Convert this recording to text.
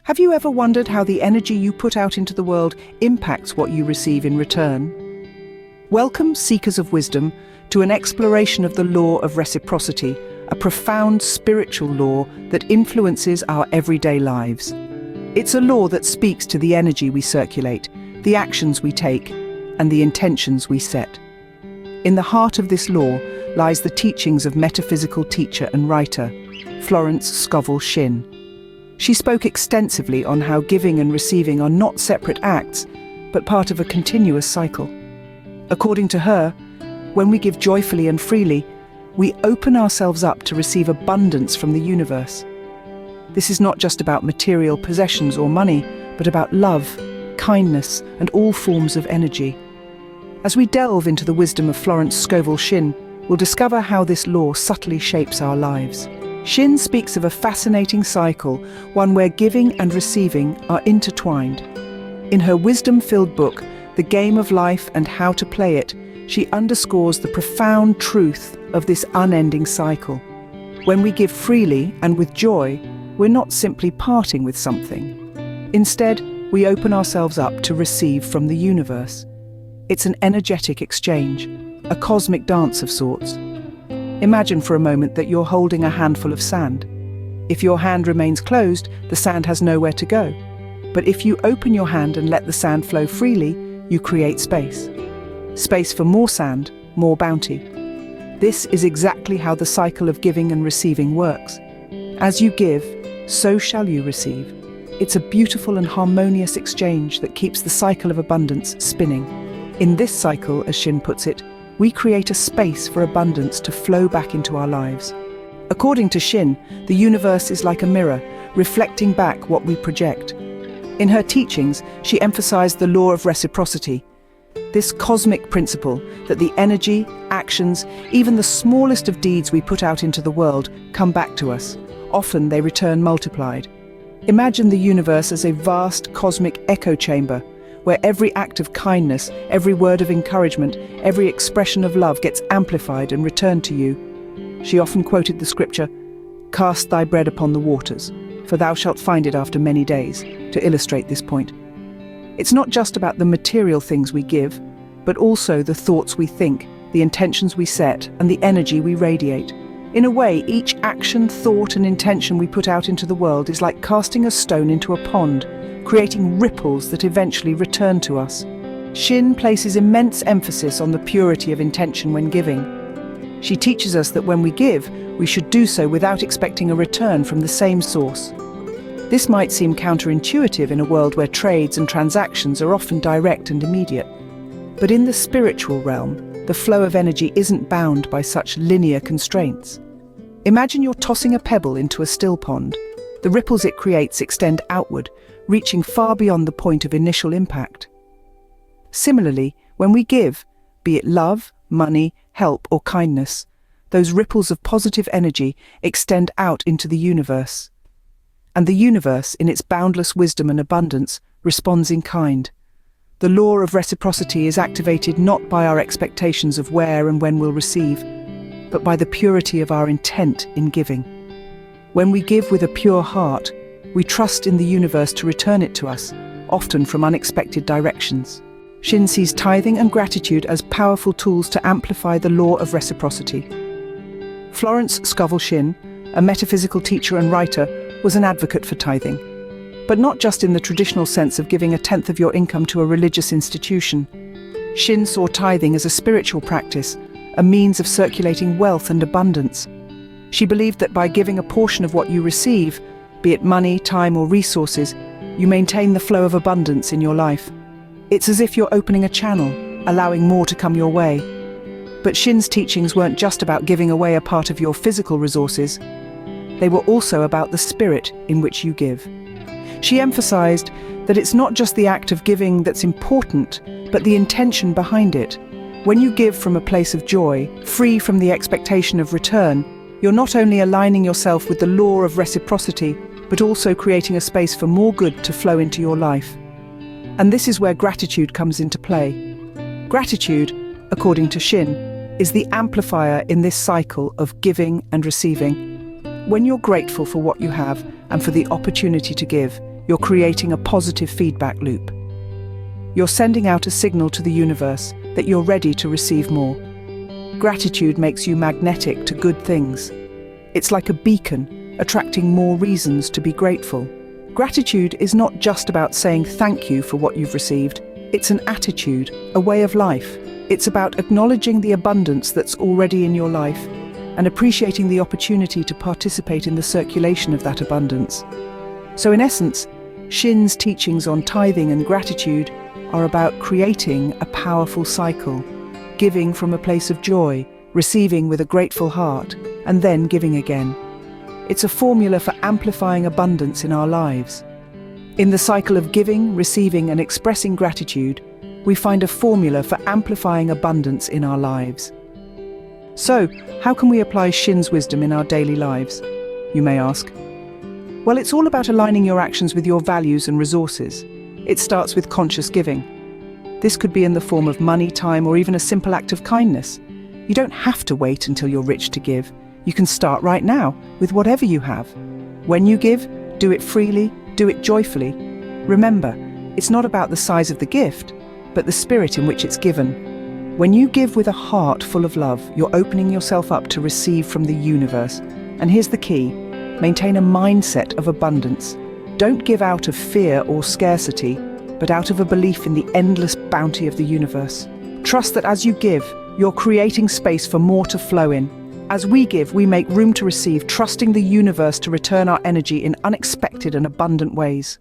Have you ever wondered how the energy you put out into the world impacts what you receive in return? Welcome, seekers of wisdom, to an exploration of the law of reciprocity, a profound spiritual law that influences our everyday lives. It's a law that speaks to the energy we circulate, the actions we take, and the intentions we set. In the heart of this law lies the teachings of metaphysical teacher and writer, Florence Scovel Shinn. She spoke extensively on how giving and receiving are not separate acts, but part of a continuous cycle. According to her, when we give joyfully and freely, we open ourselves up to receive abundance from the universe. This is not just about material possessions or money, but about love, kindness, and all forms of energy. As we delve into the wisdom of Florence Scovel Shinn, we'll discover how this law subtly shapes our lives. Shinn speaks of a fascinating cycle, one where giving and receiving are intertwined. In her wisdom-filled book, The Game of Life and How to Play It, she underscores the profound truth of this unending cycle. When we give freely and with joy, we're not simply parting with something. Instead, we open ourselves up to receive from the universe. It's an energetic exchange, a cosmic dance of sorts. Imagine for a moment that you're holding a handful of sand. If your hand remains closed, the sand has nowhere to go. But if you open your hand and let the sand flow freely, you create space. Space for more sand, more bounty. This is exactly how the cycle of giving and receiving works. As you give, so shall you receive. It's a beautiful and harmonious exchange that keeps the cycle of abundance spinning. In this cycle, as Shinn puts it, we create a space for abundance to flow back into our lives. According to Shinn, the universe is like a mirror, reflecting back what we project. In her teachings, she emphasized the law of reciprocity, this cosmic principle that the energy, actions, even the smallest of deeds we put out into the world come back to us. Often they return multiplied. Imagine the universe as a vast cosmic echo chamber, where every act of kindness, every word of encouragement, every expression of love gets amplified and returned to you. She often quoted the scripture, "Cast thy bread upon the waters, for thou shalt find it after many days," to illustrate this point. It's not just about the material things we give, but also the thoughts we think, the intentions we set, and the energy we radiate. In a way, each action, thought, and intention we put out into the world is like casting a stone into a pond, creating ripples that eventually return to us. Shinn places immense emphasis on the purity of intention when giving. She teaches us that when we give, we should do so without expecting a return from the same source. This might seem counterintuitive in a world where trades and transactions are often direct and immediate. But in the spiritual realm, the flow of energy isn't bound by such linear constraints. Imagine you're tossing a pebble into a still pond. The ripples it creates extend outward, reaching far beyond the point of initial impact. Similarly, when we give, be it love, money, help, or kindness, those ripples of positive energy extend out into the universe. And the universe, in its boundless wisdom and abundance, responds in kind. The law of reciprocity is activated not by our expectations of where and when we'll receive, but by the purity of our intent in giving. When we give with a pure heart, we trust in the universe to return it to us, often from unexpected directions. Shinn sees tithing and gratitude as powerful tools to amplify the law of reciprocity. Florence Scovel Shinn, a metaphysical teacher and writer, was an advocate for tithing, but not just in the traditional sense of giving a tenth of your income to a religious institution. Shinn saw tithing as a spiritual practice, a means of circulating wealth and abundance. She believed that by giving a portion of what you receive, be it money, time, or resources, you maintain the flow of abundance in your life. It's as if you're opening a channel, allowing more to come your way. But Shinn's teachings weren't just about giving away a part of your physical resources. They were also about the spirit in which you give. She emphasized that it's not just the act of giving that's important, but the intention behind it. When you give from a place of joy, free from the expectation of return, you're not only aligning yourself with the law of reciprocity, but also creating a space for more good to flow into your life. And this is where gratitude comes into play. Gratitude, according to Shinn, is the amplifier in this cycle of giving and receiving. When you're grateful for what you have and for the opportunity to give, you're creating a positive feedback loop. You're sending out a signal to the universe that you're ready to receive more. Gratitude makes you magnetic to good things. It's like a beacon, attracting more reasons to be grateful. Gratitude is not just about saying thank you for what you've received. It's an attitude, a way of life. It's about acknowledging the abundance that's already in your life and appreciating the opportunity to participate in the circulation of that abundance. So in essence, Shinn's teachings on tithing and gratitude are about creating a powerful cycle, giving from a place of joy, receiving with a grateful heart, and then giving again. It's a formula for amplifying abundance in our lives. In the cycle of giving, receiving, and expressing gratitude, we find a formula for amplifying abundance in our lives. So, how can we apply Shinn's wisdom in our daily lives, you may ask? Well, it's all about aligning your actions with your values and resources. It starts with conscious giving. This could be in the form of money, time, or even a simple act of kindness. You don't have to wait until you're rich to give. You can start right now with whatever you have. When you give, do it freely, do it joyfully. Remember, it's not about the size of the gift, but the spirit in which it's given. When you give with a heart full of love, you're opening yourself up to receive from the universe. And here's the key: maintain a mindset of abundance. Don't give out of fear or scarcity, but out of a belief in the endless bounty of the universe. Trust that as you give, you're creating space for more to flow in. As we give, we make room to receive, trusting the universe to return our energy in unexpected and abundant ways.